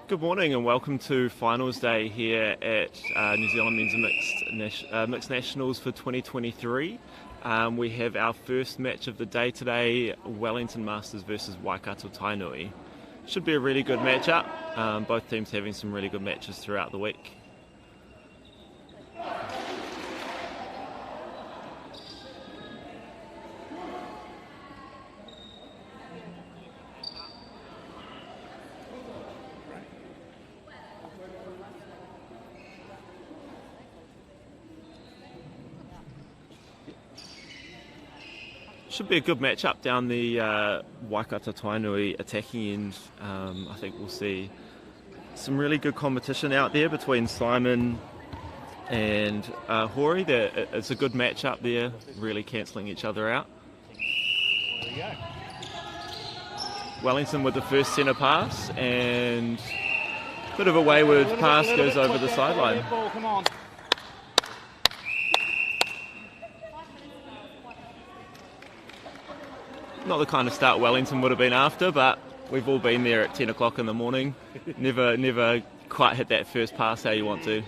Good morning and welcome to finals day here at New Zealand Men's Mixed Nationals for 2023. We have our first match of the day today, Wellington Masters versus Waikato Tainui. Should be a really good matchup, both teams having some really good matches throughout the week. Should be a good matchup down the Waikato Tainui attacking end. I think we'll see some really good competition out there between Simon and Hori. It's a good matchup there, really cancelling each other out. There we go. Wellington with the first centre pass, and a bit of a wayward pass goes over the sideline. Netball, come on. Not the kind of start Wellington would have been after, but we've all been there at 10 o'clock in the morning. Never quite hit that first pass how you want to.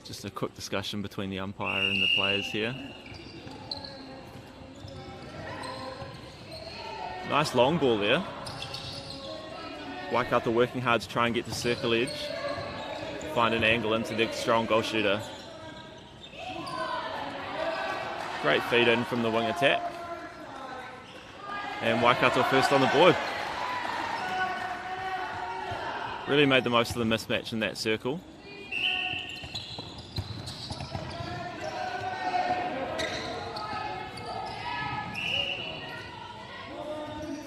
Just a quick discussion between the umpire and the players here. Nice long ball there. Waikato working hard to try and get to circle edge. Find an angle into the strong goal shooter. Great feed in from the wing attack. And Waikato first on the board. Really made the most of the mismatch in that circle.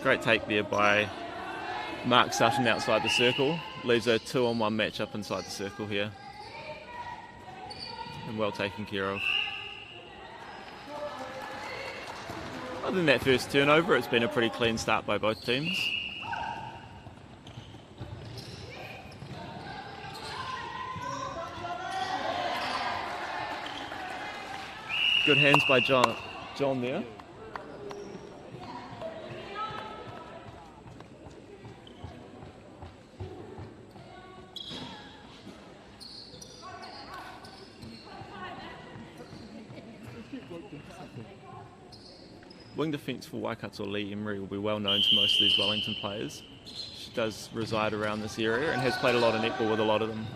Great take there by Mark Sutton outside the circle. Leaves a 2-on-1 matchup inside the circle here. And well taken care of. Other than that first turnover, it's been a pretty clean start by both teams. Good hands by John there. Wing defence for Waikato Lee Emery will be well known to most of these Wellington players. She does reside around this area and has played a lot of netball with a lot of them.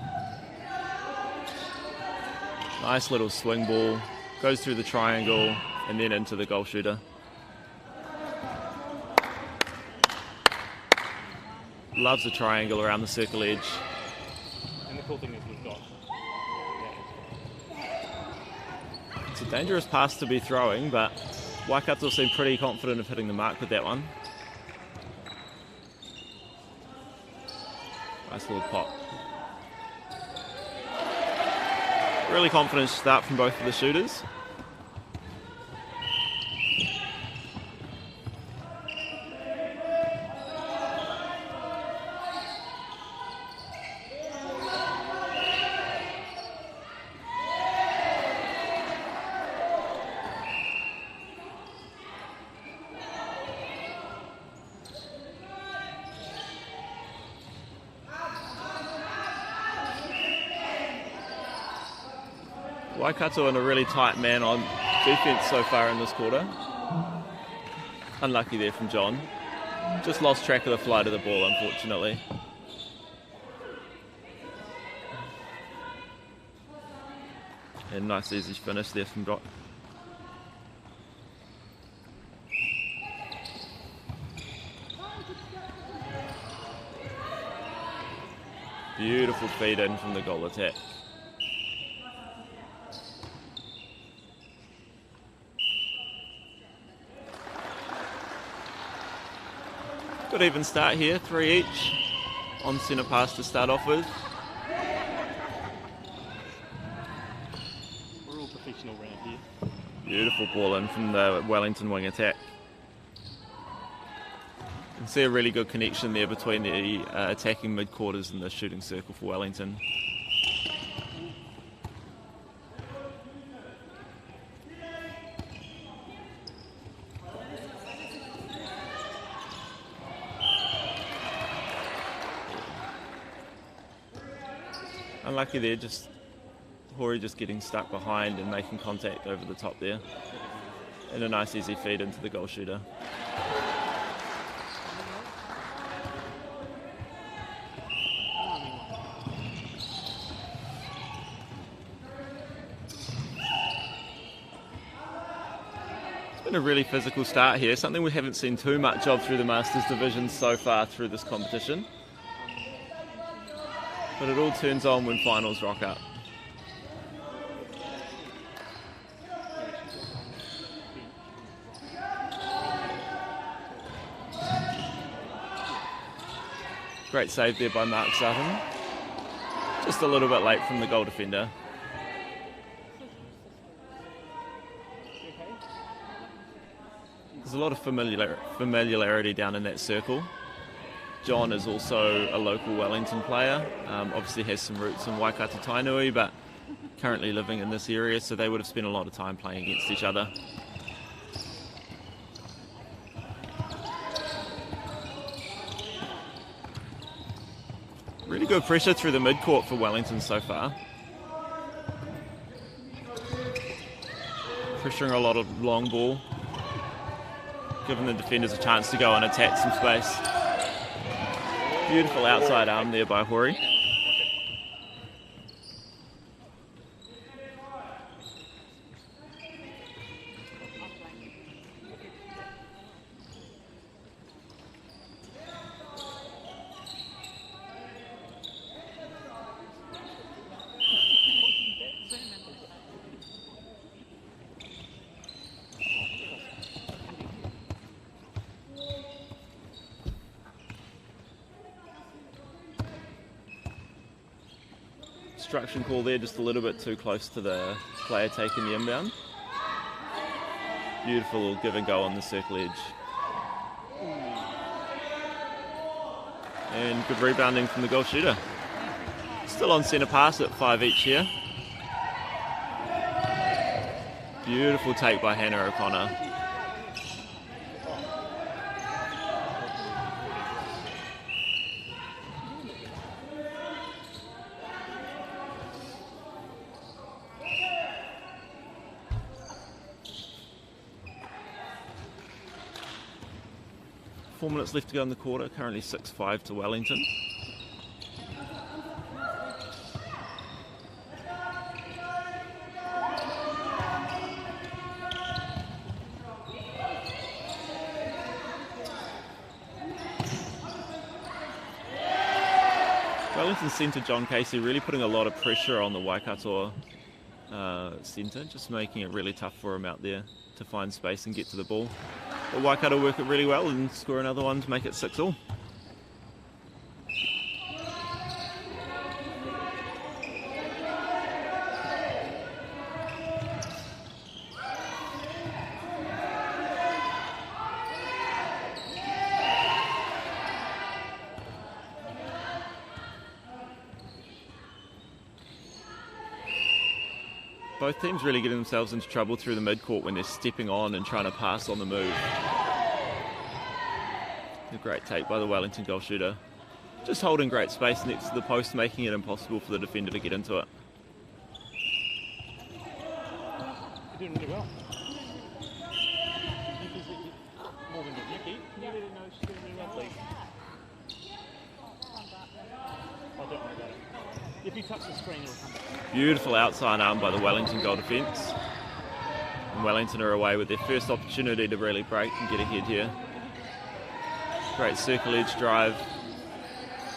Nice little swing ball, goes through the triangle and then into the goal shooter. Loves the triangle around the circle edge. And the cool thing is we've got. It's a dangerous pass to be throwing, but Waikato seem pretty confident of hitting the mark with that one. Nice little pop. Really confident start from both of the shooters. Waikato in a really tight man on defence so far in this quarter. Unlucky there from John. Just lost track of the flight of the ball, unfortunately. And nice easy finish there from John. Beautiful feed in from the goal attack. Good even start here, 3 each on centre pass to start off with. We're all professional round here. Beautiful ball in from the Wellington wing attack. You can see a really good connection there between the attacking mid-quarters and the shooting circle for Wellington. Unlucky there, just Hori just getting stuck behind and making contact over the top there. And a nice easy feed into the goal shooter. It's been a really physical start here, something we haven't seen too much of through the Masters division so far through this competition. But it all turns on when finals rock up. Great save there by Mark Sutton. Just a little bit late from the goal defender. There's a lot of familiarity down in that circle. John is also a local Wellington player. Obviously has some roots in Waikato Tainui, but currently living in this area, so they would have spent a lot of time playing against each other. Really good pressure through the mid-court for Wellington so far. Pressuring a lot of long ball, giving the defenders a chance to go and attack some space. Beautiful outside arm there by Hori. Obstruction call there, just a little bit too close to the player taking the inbound. Beautiful give and go on the circle edge. And good rebounding from the goal shooter. Still on centre pass at 5 each here. Beautiful take by Hannah O'Connor. Four minutes left to go in the quarter, currently 6-5 to Wellington. Wellington centre John Casey really putting a lot of pressure on the Waikato centre, just making it really tough for him out there to find space and get to the ball. But Waikato work it really well and score another one to make it 6-all. Both teams really getting themselves into trouble through the mid-court when they're stepping on and trying to pass on the move. A great take by the Wellington goal shooter. Just holding great space next to the post, making it impossible for the defender to get into it. You're doing really well. More than Nikki. Can you let her know she's doing really well, please? Oh, don't worry about it. If you touch the screen, it'll come back. Beautiful outside arm by the Wellington goal defence. And Wellington are away with their first opportunity to really break and get ahead here. Great circle edge drive.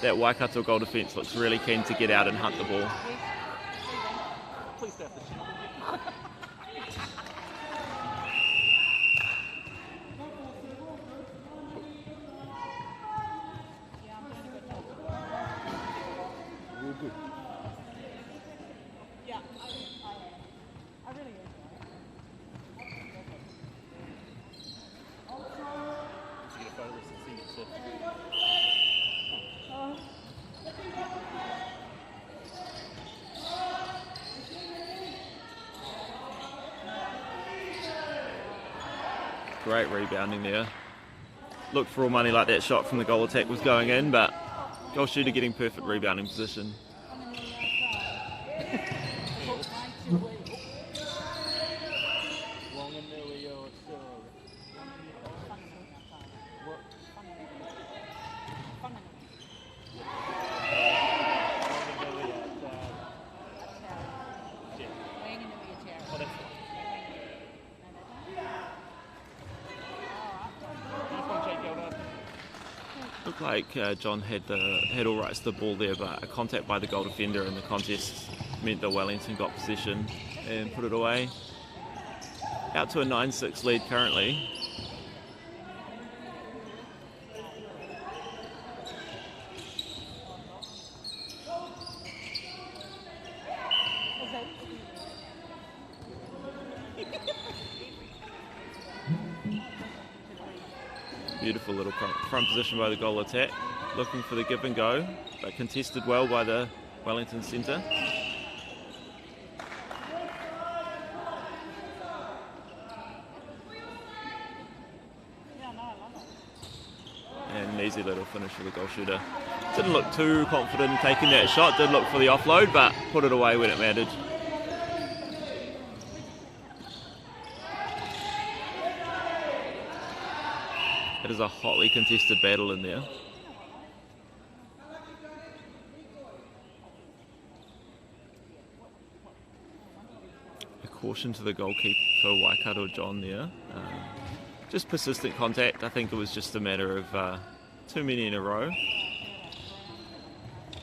That Waikato goal defence looks really keen to get out and hunt the ball. Please stay off the channel. Real good. Yeah, I really am. To get a photo of us and see it, so. Great rebounding there. Looked for all money like that shot from the goal attack was going in, but goal shooter getting perfect rebounding position. like John had all rights to the ball there, but a contact by the goal defender in the contest meant that Wellington got possession and put it away. Out to a 9-6 lead currently. Beautiful little front position by the goal attack, looking for the give and go, but contested well by the Wellington centre. And an easy little finish for the goal shooter. Didn't look too confident in taking that shot, did look for the offload, but put it away when it mattered. It is a hotly contested battle in there. A caution to the goalkeeper for Waikato John there. Just persistent contact. I think it was just a matter of too many in a row.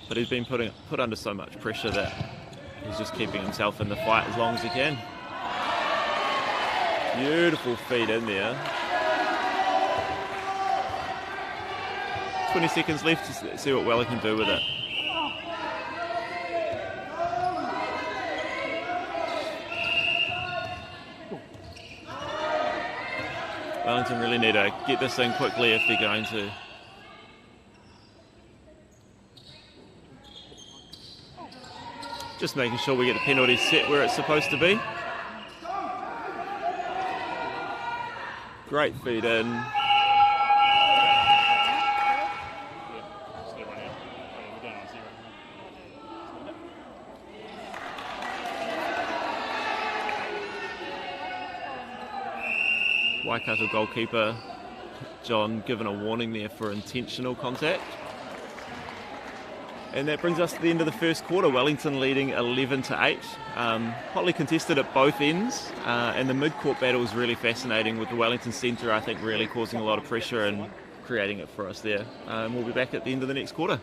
But he's been put under so much pressure that he's just keeping himself in the fight as long as he can. Beautiful feed in there. 20 seconds left to see what Wellington can do with it. Wellington really need to get this in quickly if they're going to. Just making sure we get the penalty set where it's supposed to be. Great feed in. Waikato goalkeeper John given a warning there for intentional contact. And that brings us to the end of the first quarter. Wellington leading 11-8. Hotly contested at both ends, and the mid-court battle was really fascinating with the Wellington centre, I think, really causing a lot of pressure and creating it for us there. We'll be back at the end of the next quarter.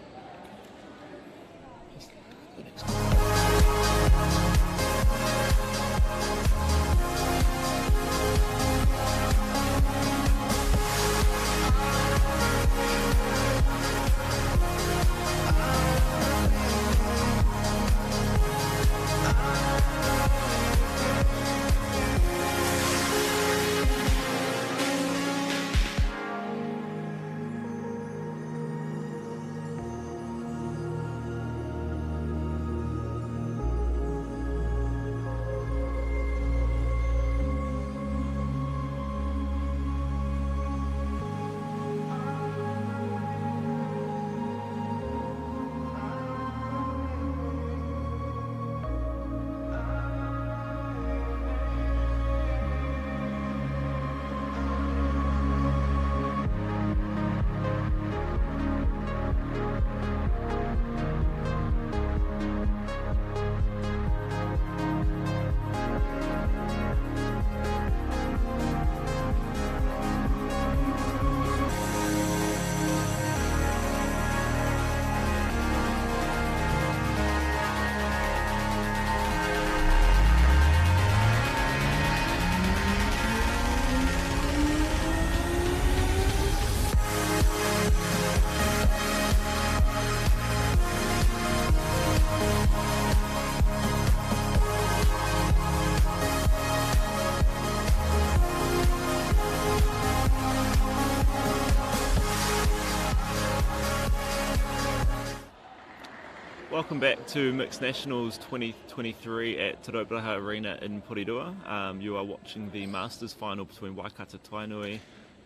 Welcome back to Mixed Nationals 2023 at Rauparaha Arena in Porirua. You are watching the Masters final between Waikato Tainui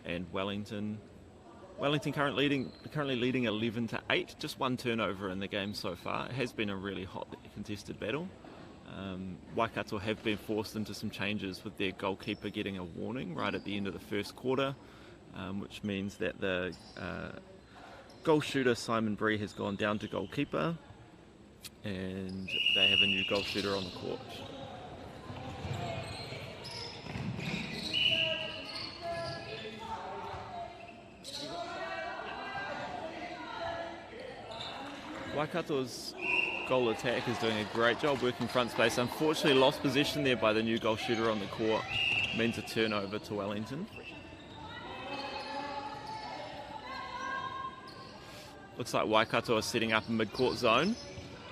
and Wellington. Wellington currently leading 11-8, just one turnover in the game so far. It has been a really hot contested battle. Waikato have been forced into some changes with their goalkeeper getting a warning right at the end of the first quarter, which means that the goal shooter Simon Bree has gone down to goalkeeper, and they have a new goal shooter on the court. Waikato's goal attack is doing a great job working front space. Unfortunately lost possession there by the new goal shooter on the court. Means a turnover to Wellington. Looks like Waikato are setting up a mid-court zone.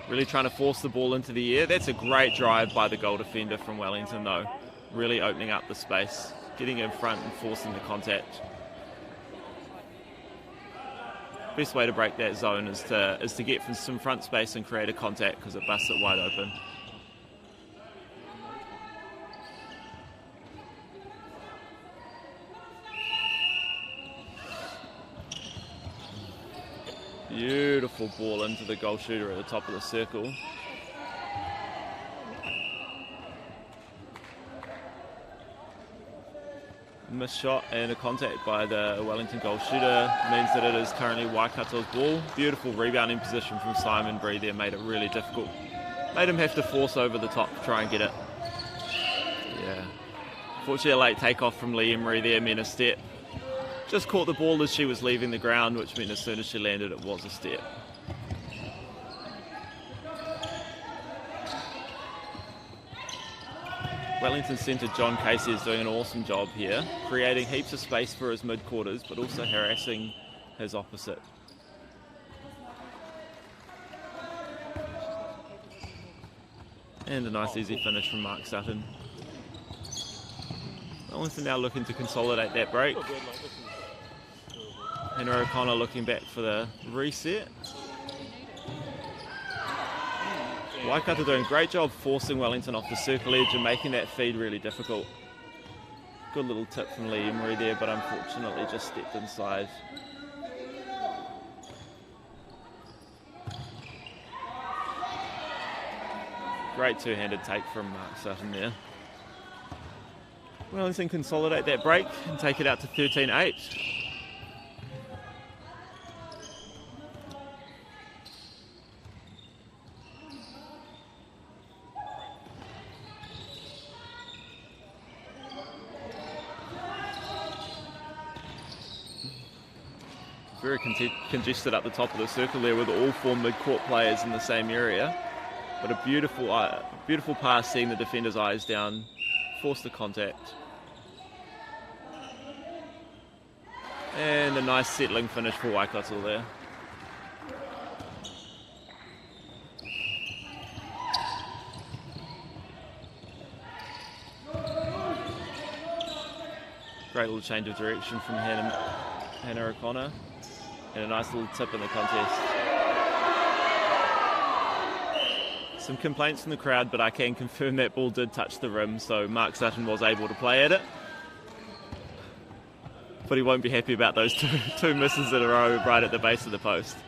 Really trying to force the ball into the air. That's a great drive by the goal defender from Wellington though. Really opening up the space, getting in front and forcing the contact. Best way to break that zone is to get from some front space and create a contact because it busts it wide open. Beautiful ball into the goal shooter at the top of the circle. Missed shot and a contact by the Wellington goal shooter means that it is currently Waikato's ball. Beautiful rebounding position from Simon Bree there, made it really difficult. Made him have to force over the top to try and get it. Yeah. Fortunately a late takeoff from Lee Emery there meant a step. Just caught the ball as she was leaving the ground, which meant as soon as she landed it was a step. Wellington centre John Casey is doing an awesome job here, creating heaps of space for his mid-quarters, but also harassing his opposite. And a nice easy finish from Mark Sutton. Wellington now looking to consolidate that break. Hannah O'Connor looking back for the reset. Waikato doing a great job forcing Wellington off the circle edge and making that feed really difficult. Good little tip from Lee Emery there, but unfortunately just stepped inside. Great two-handed take from Mark Sutton there. Wellington consolidate that break and take it out to 13-8. Very congested up the top of the circle there with all four mid-court players in the same area. But a beautiful pass, seeing the defender's eyes down, forced the contact. And a nice settling finish for Waikato there. Great little change of direction from Hannah O'Connor. And a nice little tip in the contest. Some complaints from the crowd, but I can confirm that ball did touch the rim, so Mark Sutton was able to play at it. But he won't be happy about those two misses in a row right at the base of the post.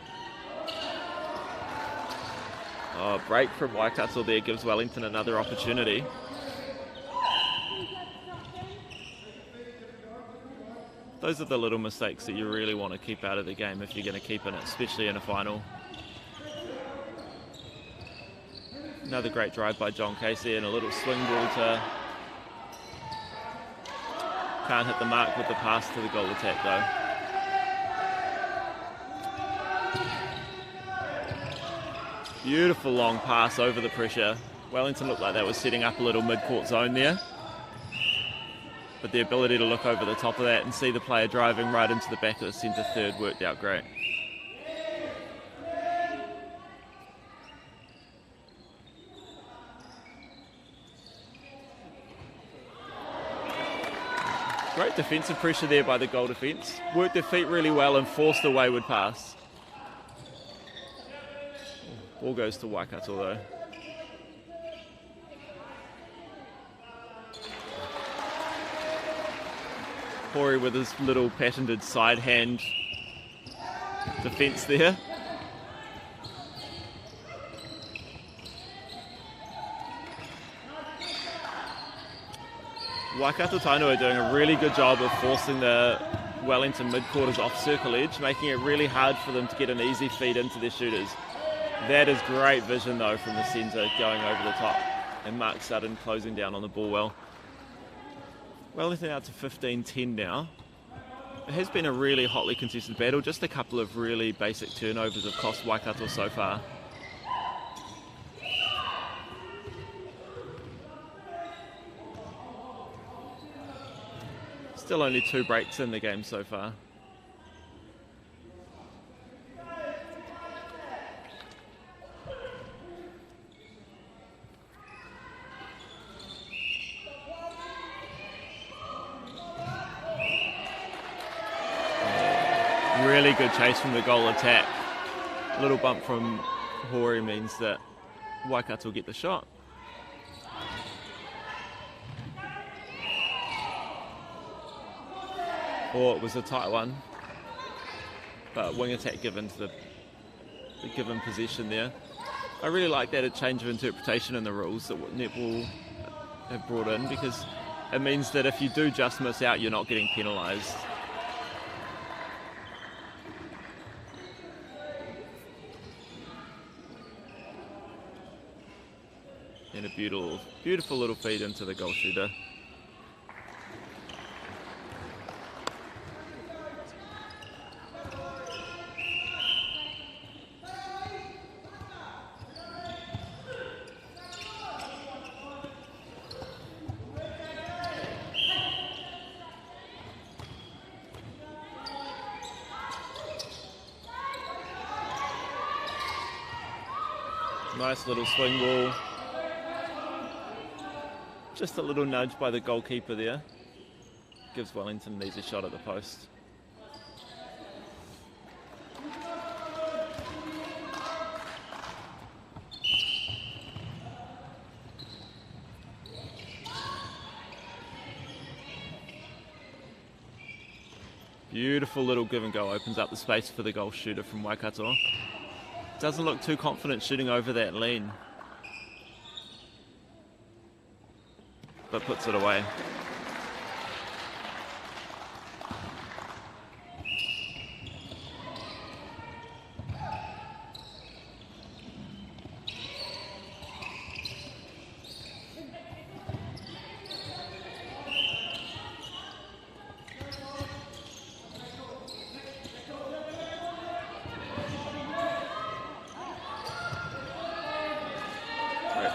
Oh, break from Waikato there gives Wellington another opportunity. Those are the little mistakes that you really want to keep out of the game if you're going to keep in it, especially in a final. Another great drive by John Casey and a little swing ball to... Can't hit the mark with the pass to the goal attack though. Beautiful long pass over the pressure. Wellington looked like they were setting up a little mid-court zone there. But the ability to look over the top of that and see the player driving right into the back of the centre third worked out great. Great defensive pressure there by the goal defence. Worked their feet really well and forced a wayward pass. Ball goes to Waikato though. Pori with his little patented side hand defence there. Waikato Tainui are doing a really good job of forcing the Wellington mid-quarters off circle edge, making it really hard for them to get an easy feed into their shooters. That is great vision though from the centre going over the top, and Mark Sutton closing down on the ball well. Wellington out to 15-10 now. It has been a really hotly contested battle. Just a couple of really basic turnovers have cost Waikato so far. Still only 2 breaks in the game so far. Really good chase from the goal attack. A little bump from Hori means that Waikato will get the shot. Oh, it was a tight one, but wing attack given to the given possession there. I really like that a change of interpretation in the rules that Netball have brought in, because it means that if you do just miss out, you're not getting penalised. And a beautiful little feed into the goal shooter. Nice little swing ball. Just a little nudge by the goalkeeper there. Gives Wellington an easy shot at the post. Beautiful little give and go, opens up the space for the goal shooter from Waikato. Doesn't look too confident shooting over that lean, but puts it away.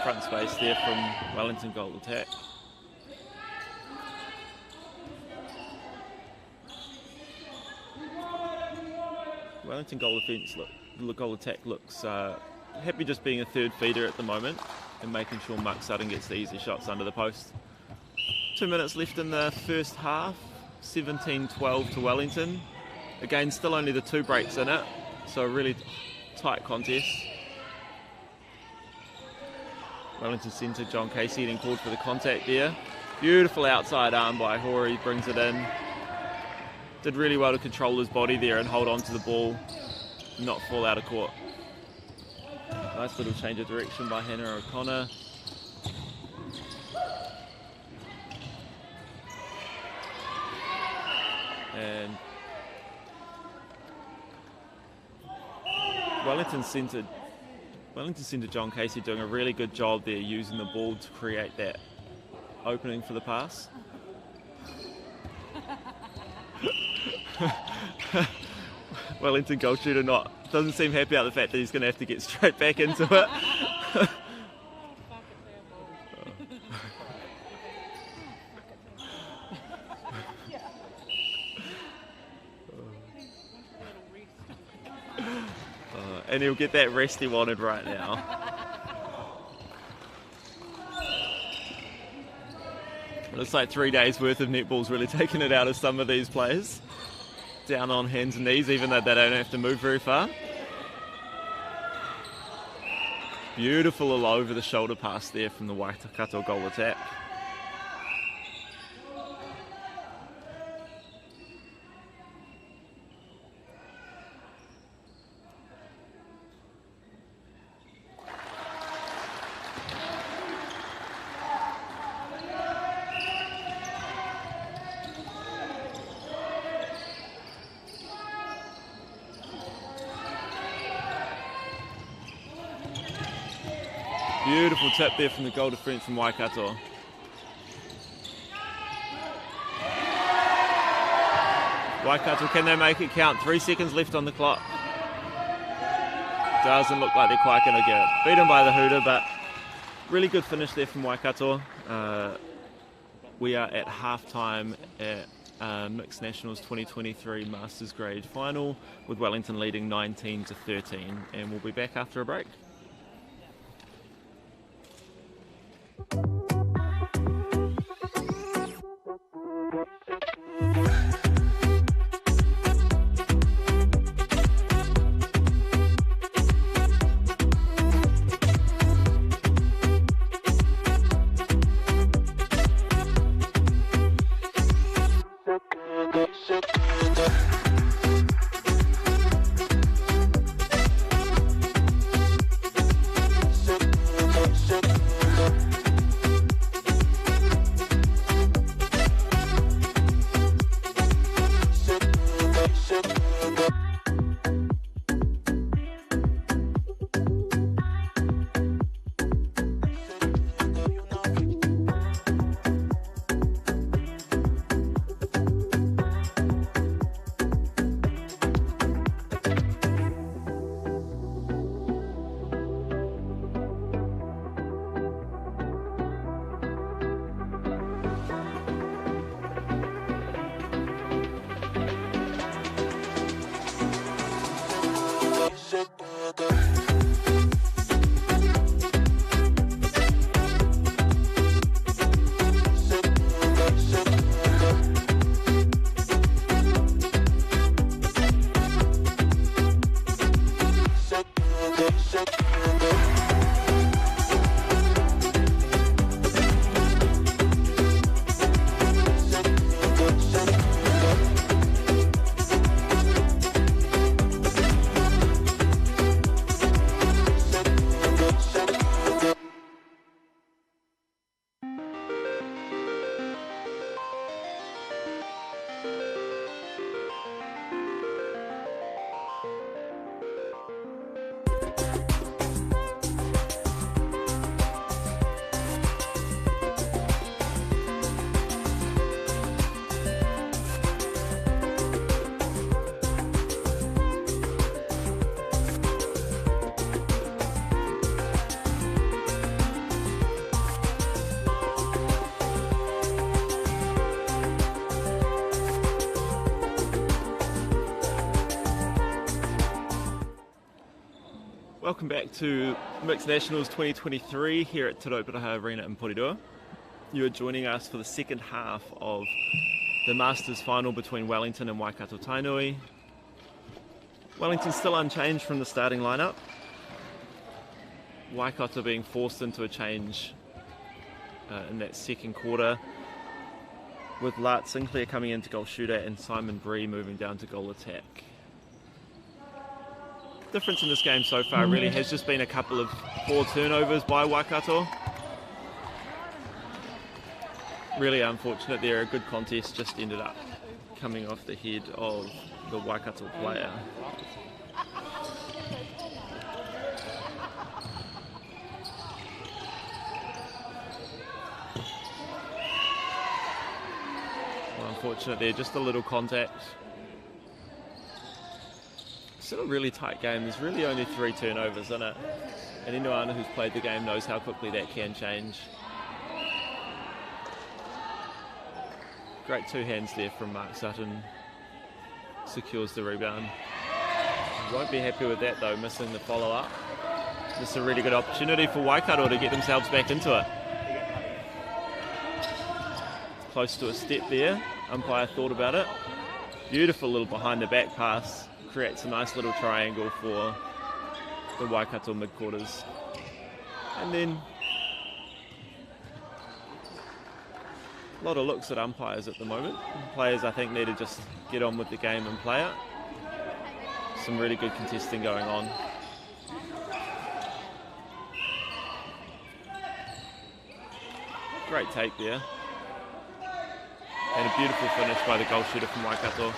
Front space there from Wellington goal attack. Wellington goal defence, goal attack looks happy just being a third feeder at the moment and making sure Mark Sutton gets the easy shots under the post. 2 minutes left in the first half, 17-12 to Wellington. Again, still only the 2 breaks in it, so a really tight contest. Wellington centre, John Casey getting called for the contact there. Beautiful outside arm by Hori, brings it in. Did really well to control his body there and hold on to the ball, not fall out of court. Nice little change of direction by Hannah O'Connor. And Wellington centre John Casey doing a really good job there, using the ball to create that opening for the pass. Wellington goal shooter doesn't seem happy about the fact that he's going to have to get straight back into it. And he'll get that rest he wanted right now. It looks like 3 days worth of netball's really taken it out of some of these players. Down on hands and knees, even though they don't have to move very far. Beautiful all over the shoulder pass there from the Waikato goal attack. Beautiful tip there from the goal defence from Waikato. Waikato, can they make it count? 3 seconds left on the clock. Doesn't look like they're quite going to get it. Beaten by the hooter, but really good finish there from Waikato. We are at half-time at Mixed Nationals 2023 Masters Grade Final, with Wellington leading 19-13, and we'll be back after a break. Welcome back to Mixed Nationals 2023 here at Rauparaha Arena in Porirua. You are joining us for the second half of the Masters final between Wellington and Waikato Tainui. Wellington still unchanged from the starting lineup. Waikato being forced into a change in that second quarter, with Lart Sinclair coming in to goal shooter and Simon Bree moving down to goal attack. Difference in this game so far really has just been a couple of poor turnovers by Waikato. Really unfortunate there. A good contest just ended up coming off the head of the Waikato player. Well, unfortunate there, just a little contact. Still a really tight game. There's really only 3 turnovers in it, and anyone who's played the game knows how quickly that can change. Great 2 hands there from Mark Sutton. Secures the rebound. Won't be happy with that though, missing the follow-up. This is a really good opportunity for Waikato to get themselves back into it. Close to a step there. Umpire thought about it. Beautiful little behind the back pass. Creates a nice little triangle for the Waikato mid-quarters. And then a lot of looks at umpires at the moment. Players, I think, need to just get on with the game and play it. Some really good contesting going on. Great take there. And a beautiful finish by the goal shooter from Waikato.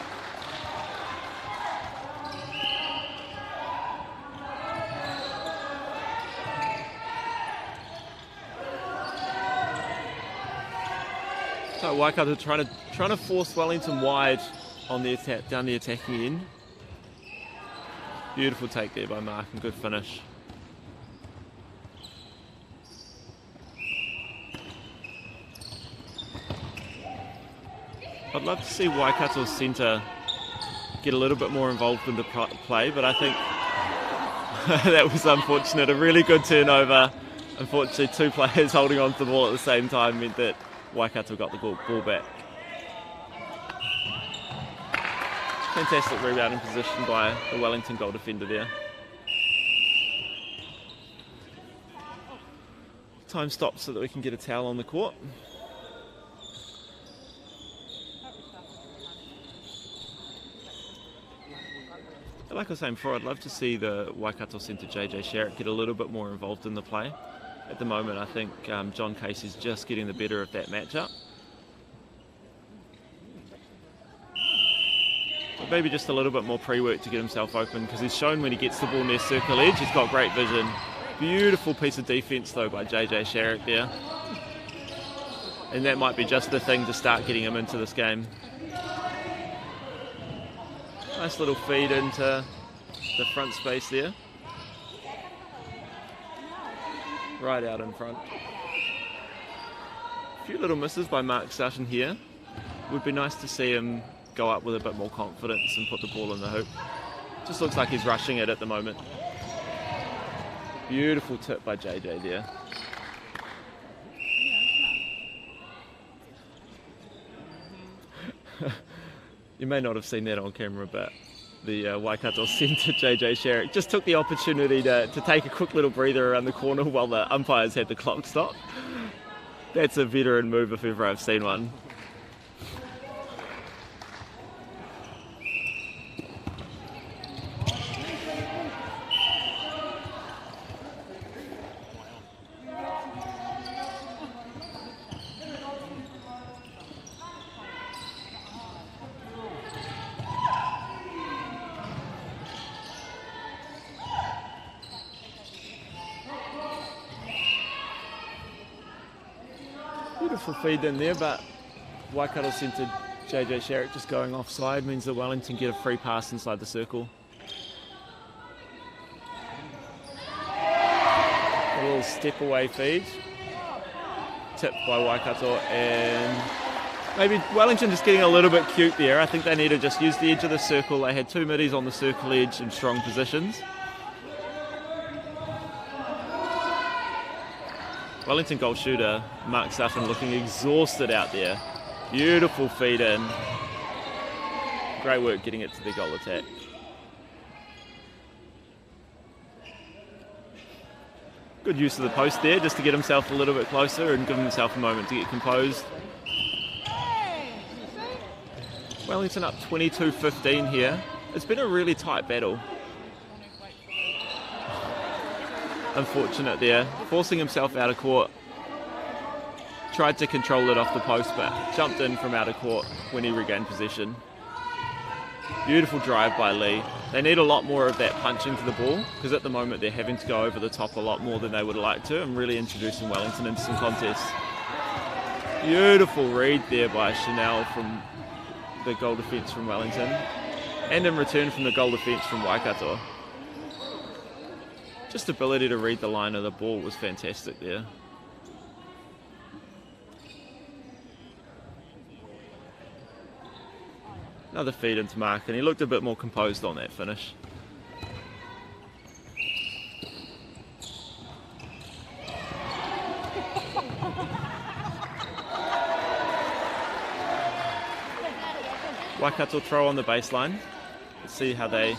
So Waikato trying to force Wellington wide on the attack, down the attacking end. Beautiful take there by Mark and good finish. I'd love to see Waikato's centre get a little bit more involved in the play, but I think that was unfortunate. A really good turnover. Unfortunately, two players holding on to the ball at the same time meant that Waikato got the ball back. Fantastic rebounding position by the Wellington goal defender there. Time stops so that we can get a towel on the court. Like I was saying before, I'd love to see the Waikato centre JJ Sherritt get a little bit more involved in the play. At the moment, I think John Casey's just getting the better of that matchup. But maybe just a little bit more pre-work to get himself open, because he's shown when he gets the ball near circle edge, he's got great vision. Beautiful piece of defence though by JJ Sherritt there. And that might be just the thing to start getting him into this game. Nice little feed into the front space there. Right out in front. A few little misses by Mark Sutton here. Would be nice to see him go up with a bit more confidence and put the ball in the hoop. Just looks like he's rushing it at the moment. Beautiful tip by JJ there. You may not have seen that on camera, but the Waikato centre, JJ Sherritt, just took the opportunity to take a quick little breather around the corner while the umpires had the clock stop. That's a veteran move if ever I've seen one. Beautiful feed in there, but Waikato centre JJ Sherritt just going offside means that Wellington get a free pass inside the circle. A little step away feed, tipped by Waikato, and maybe Wellington just getting a little bit cute there. I think they need to just use the edge of the circle. They had two middies on the circle edge in strong positions. Wellington goal shooter Mark Sutton looking exhausted out there. Beautiful feed in. Great work getting it to the goal attack. Good use of the post there just to get himself a little bit closer and give himself a moment to get composed. Wellington up 22-15 here. It's been a really tight battle. Unfortunate there, forcing himself out of court. Tried to control it off the post, but jumped in from out of court when he regained possession. Beautiful drive by Lee. They need a lot more of that punch into the ball, because at the moment they're having to go over the top a lot more than they would like to, and really introducing Wellington into some contests. Beautiful read there by Chanel from the goal defence from Wellington, and in return from the goal defence from Waikato. Just ability to read the line of the ball was fantastic there. Another feed into Mark, and he looked a bit more composed on that finish. Waikato throw on the baseline. Let's see how they...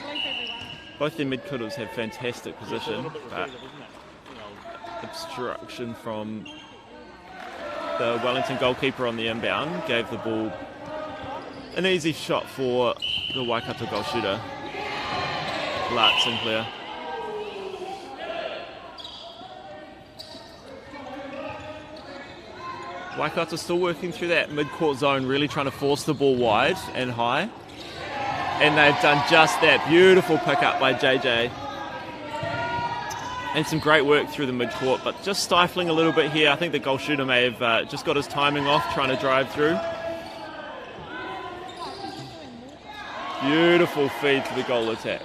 Both their mid-cutters have fantastic position, but obstruction from the Wellington goalkeeper on the inbound gave the ball an easy shot for the Waikato goal shooter, Lart Sinclair. Waikato still working through that mid-court zone, really trying to force the ball wide and high. And they've done just that. Beautiful pick-up by JJ. And some great work through the mid-court, but just stifling a little bit here. I think the goal shooter may have just got his timing off, trying to drive through. Beautiful feed to the goal attack.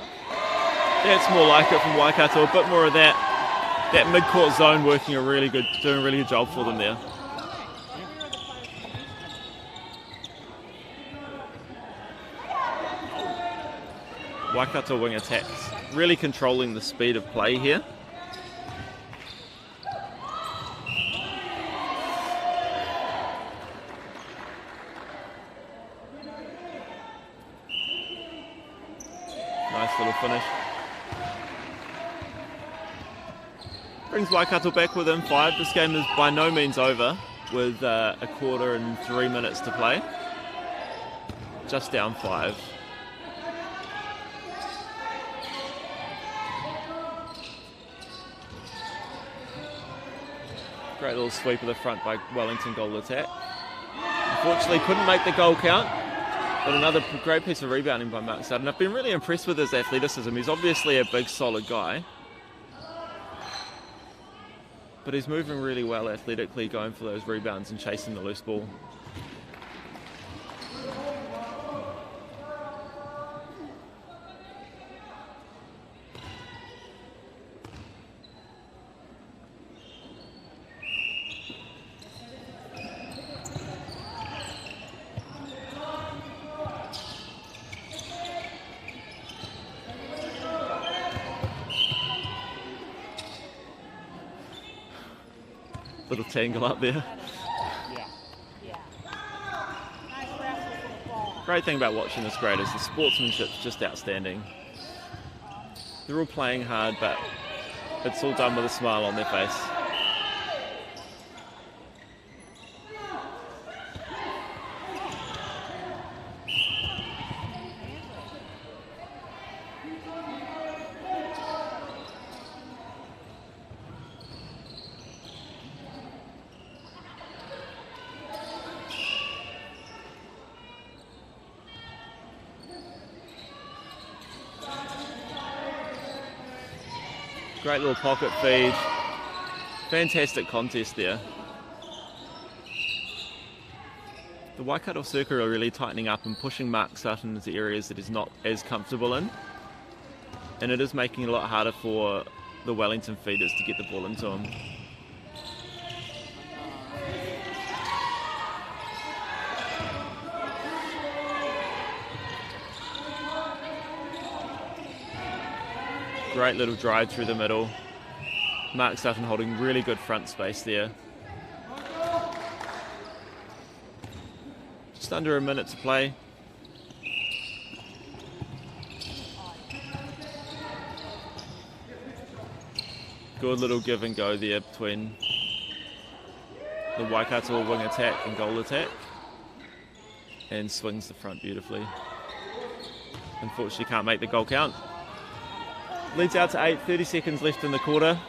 That's more like it from Waikato, a bit more of that mid-court zone doing a really good job for them there. Waikato wing attacks, really controlling the speed of play here. Nice little finish. Brings Waikato back within 5. This game is by no means over with a quarter and 3 minutes to play. Just down 5. Great little sweep of the front by Wellington goal attack. Unfortunately couldn't make the goal count, but another great piece of rebounding by Mark Sutton. I've been really impressed with his athleticism. He's obviously a big, solid guy, but he's moving really well athletically, going for those rebounds and chasing the loose ball. Little tangle up there. Great thing about watching this grade is the sportsmanship's just outstanding. They're all playing hard, but it's all done with a smile on their face. Great little pocket feed. Fantastic contest there. The Waikato circuit are really tightening up and pushing Mark Sutton into areas that he's not as comfortable in. And it is making it a lot harder for the Wellington feeders to get the ball into him. Great little drive through the middle. Mark Sutton holding really good front space there. Just under a minute to play. Good little give and go there between the Waikato wing attack and goal attack. And swings the front beautifully. Unfortunately can't make the goal count. Leads out to 8, 30 seconds left in the quarter.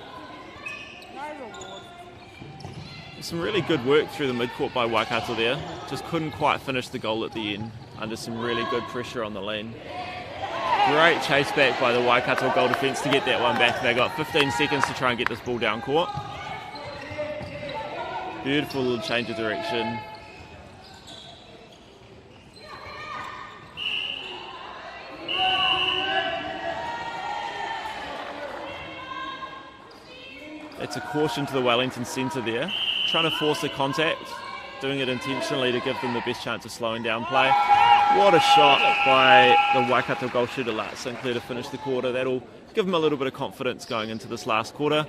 Some really good work through the midcourt by Waikato there. Just couldn't quite finish the goal at the end under some really good pressure on the lane. Great chase back by the Waikato goal defence to get that one back. They got 15 seconds to try and get this ball down court. Beautiful little change of direction. It's a caution to the Wellington centre there. Trying to force a contact, doing it intentionally to give them the best chance of slowing down play. What a shot by the Waikato goal shooter Lart Sinclair to finish the quarter. That'll give them a little bit of confidence going into this last quarter.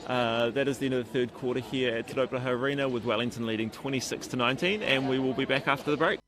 That is the end of the third quarter here at Rauparaha Arena with Wellington leading 26-19, and we will be back after the break.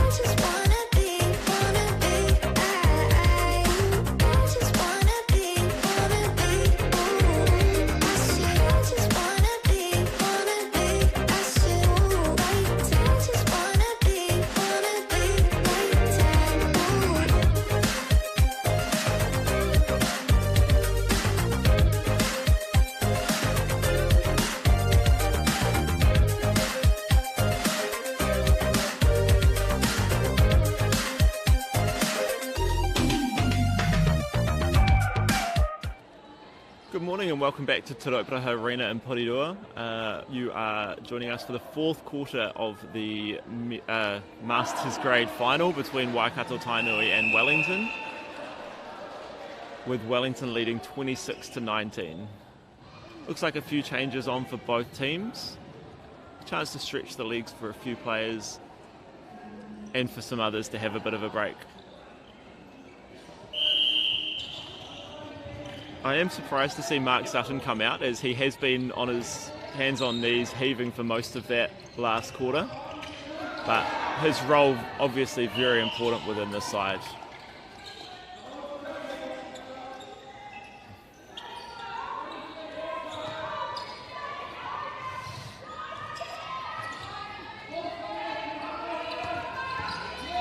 Just wanna be Morning and welcome back to Rauparaha Arena in Porirua. You are joining us for the fourth quarter of the Masters Grade final between Waikato Tainui and Wellington, with Wellington leading 26-19. Looks like a few changes on for both teams. Chance to stretch the legs for a few players and for some others to have a bit of a break. I am surprised to see Mark Sutton come out, as he has been on his hands on knees heaving for most of that last quarter, but his role obviously very important within this side.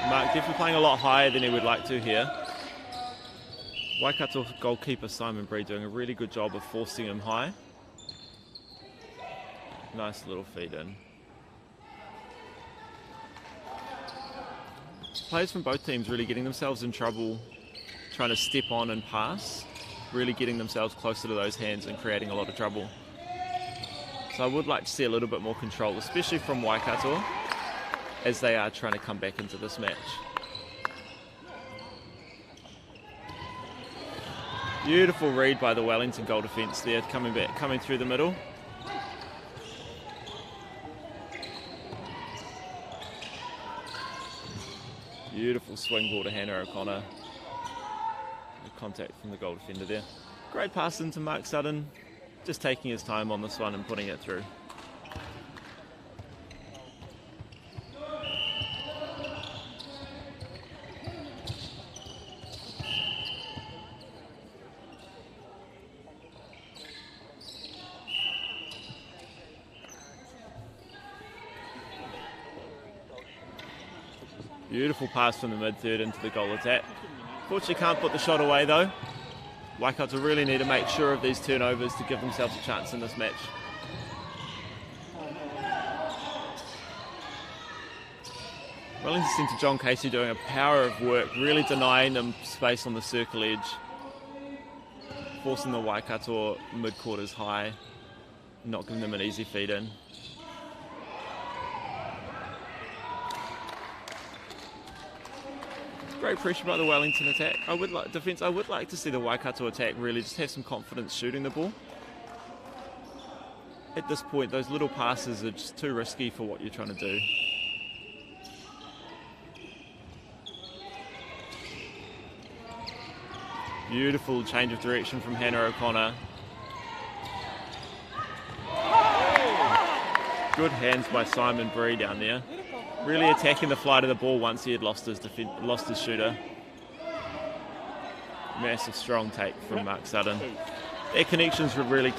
Mark definitely playing a lot higher than he would like to here. Waikato goalkeeper Simon Bree doing a really good job of forcing him high. Nice little feed in. Players from both teams really getting themselves in trouble trying to step on and pass, really getting themselves closer to those hands and creating a lot of trouble. So I would like to see a little bit more control, especially from Waikato, as they are trying to come back into this match. Beautiful read by the Wellington goal defence there, coming through the middle. Beautiful swing ball to Hannah O'Connor. The contact from the goal defender there. Great pass into Mark Sutton, just taking his time on this one and putting it through. Beautiful pass from the mid-third into the goal attack. Fortunately can't put the shot away though. Waikato really need to make sure of these turnovers to give themselves a chance in this match. Wellington centre John Casey doing a power of work, really denying them space on the circle edge, forcing the Waikato mid-quarters high, not giving them an easy feed in. Great pressure by the Wellington attack. I would like to see the Waikato attack really just have some confidence shooting the ball. At this point, those little passes are just too risky for what you're trying to do. Beautiful change of direction from Hannah O'Connor. Good hands by Simon Bree down there. Really attacking the flight of the ball once he had lost his shooter. Massive strong take from Mark Sutton. Their connections were really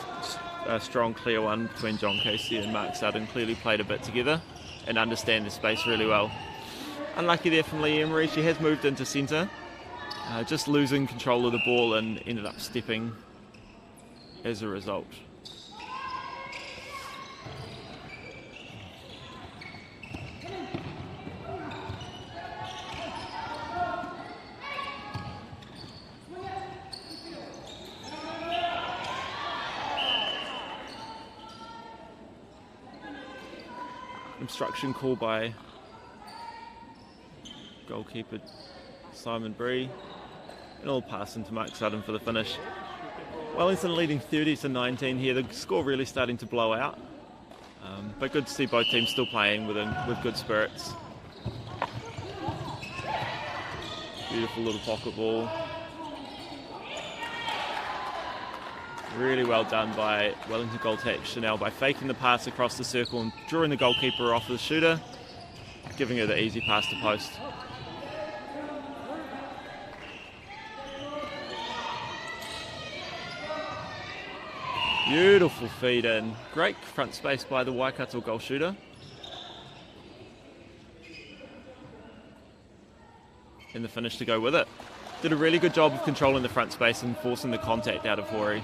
a strong, clear one between John Casey and Mark Sutton. Clearly played a bit together and understand the space really well. Unlucky there from Lee Emery. She has moved into centre, just losing control of the ball and ended up stepping as a result. Obstruction call by goalkeeper Simon Bree, and all pass into Mark Sutton for the finish. Wellington leading 30-19 here. The score really starting to blow out, but good to see both teams still playing with good spirits. Beautiful little pocket ball. Really well done by Wellington goal attack Chanel by faking the pass across the circle and drawing the goalkeeper off the shooter, giving her the easy pass to post. Beautiful feed in. Great front space by the Waikato goal shooter. And the finish to go with it. Did a really good job of controlling the front space and forcing the contact out of Hori.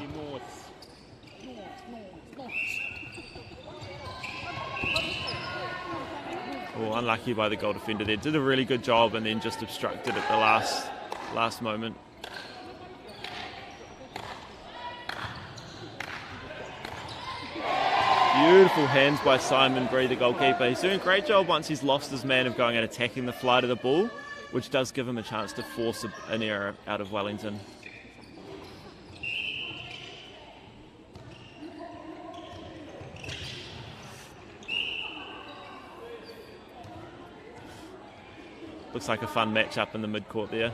Oh, unlucky by the goal defender there. Did a really good job and then just obstructed at the last moment. Beautiful hands by Simon Bree, the goalkeeper. He's doing a great job once he's lost his man of going and attacking the flight of the ball, which does give him a chance to force an error out of Wellington. Looks like a fun match up in the mid-court there.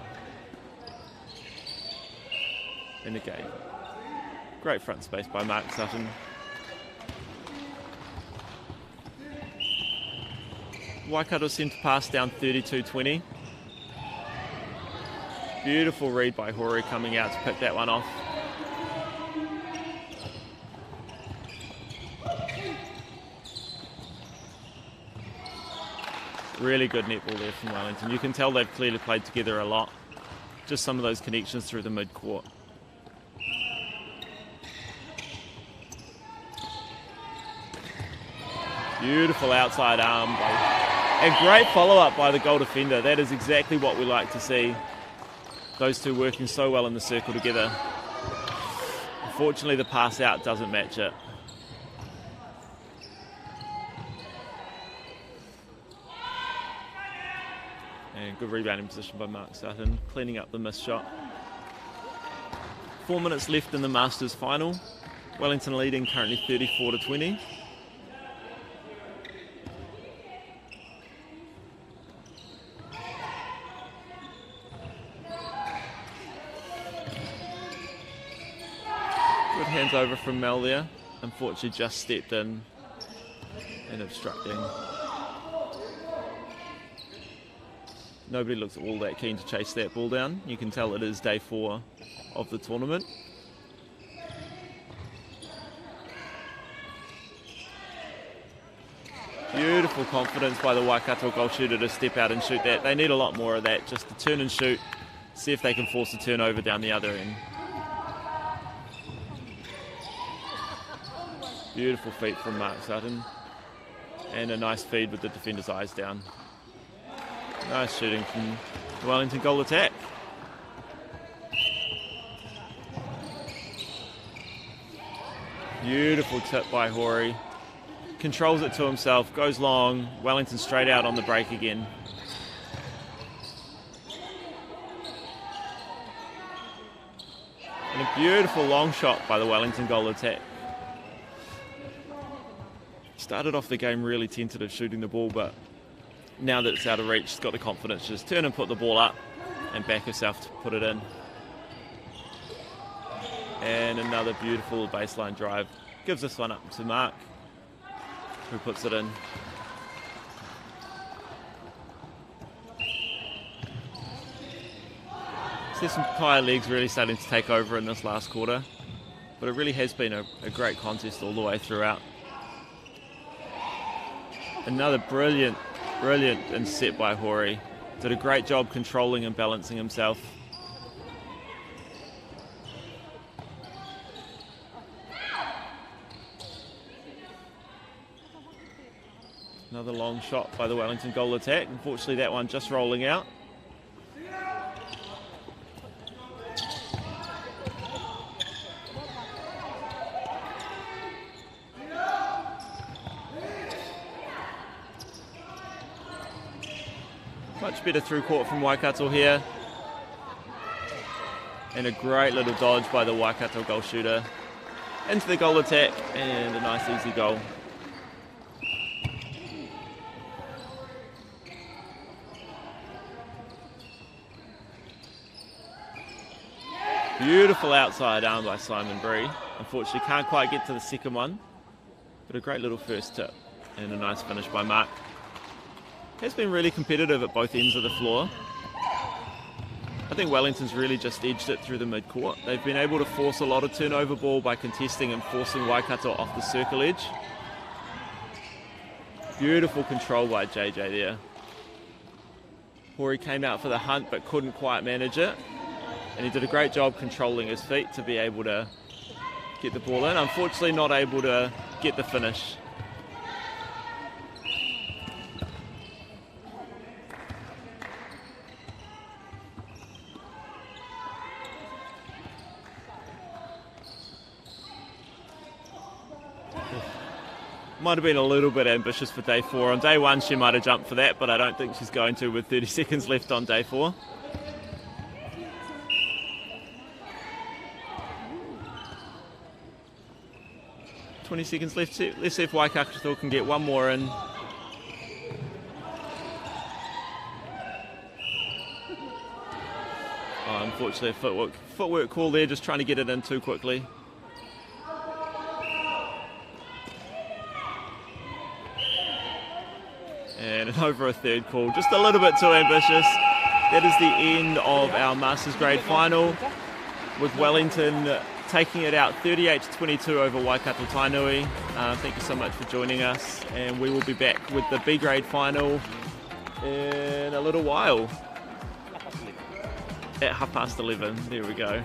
In the game. Great front space by Mark Sutton. Waikato seem to pass down 32-20. Beautiful read by Hori coming out to pick that one off. Really good netball there from Wellington. You can tell they've clearly played together a lot. Just some of those connections through the mid-court. Beautiful outside arm. And great follow-up by the goal defender. That is exactly what we like to see. Those two working so well in the circle together. Unfortunately, the pass out doesn't match it. And good rebounding position by Mark Sutton, cleaning up the missed shot. 4 minutes left in the Masters final. Wellington leading currently 34-20. Good hands over from Mel there. Unfortunately just stepped in and obstructing. Nobody looks all that keen to chase that ball down. You can tell it is day 4 of the tournament. Beautiful confidence by the Waikato goal shooter to step out and shoot that. They need a lot more of that, just to turn and shoot, see if they can force a turnover down the other end. Beautiful feet from Mark Sutton. And a nice feed with the defender's eyes down. Nice shooting from the Wellington goal attack. Beautiful tip by Hori. Controls it to himself, goes long. Wellington straight out on the break again. And a beautiful long shot by the Wellington goal attack. Started off the game really tentative shooting the ball, but now that it's out of reach, she's got the confidence to just turn and put the ball up and back herself to put it in. And another beautiful baseline drive. Gives this one up to Mark, who puts it in. See some higher legs really starting to take over in this last quarter, but it really has been a great contest all the way throughout. Another brilliant intercept by Hori. Did a great job controlling and balancing himself. Another long shot by the Wellington goal attack. Unfortunately, that one just rolling out. Much better through court from Waikato here. And a great little dodge by the Waikato goal shooter. Into the goal attack and a nice easy goal. Beautiful outside arm by Simon Bree. Unfortunately can't quite get to the second one, but a great little first tip and a nice finish by Mark. Has been really competitive at both ends of the floor. I think Wellington's really just edged it through the mid-court. They've been able to force a lot of turnover ball by contesting and forcing Waikato off the circle edge. Beautiful control by JJ there. Hori came out for the hunt but couldn't quite manage it. And he did a great job controlling his feet to be able to get the ball in. Unfortunately not able to get the finish. Might have been a little bit ambitious for day 4. On day 1 she might have jumped for that, but I don't think she's going to with 30 seconds left on day 4. "20 seconds left. Let's see if Waikato can get one more in." Oh, unfortunately, a footwork call there, just trying to get it in too quickly. And over a third call, just a little bit too ambitious. That is the end of our Masters Grade Final, with Wellington taking it out 38-22 over Waikato Tainui. Thank you so much for joining us, and we will be back with the B Grade Final in a little while at 11:30. There we go.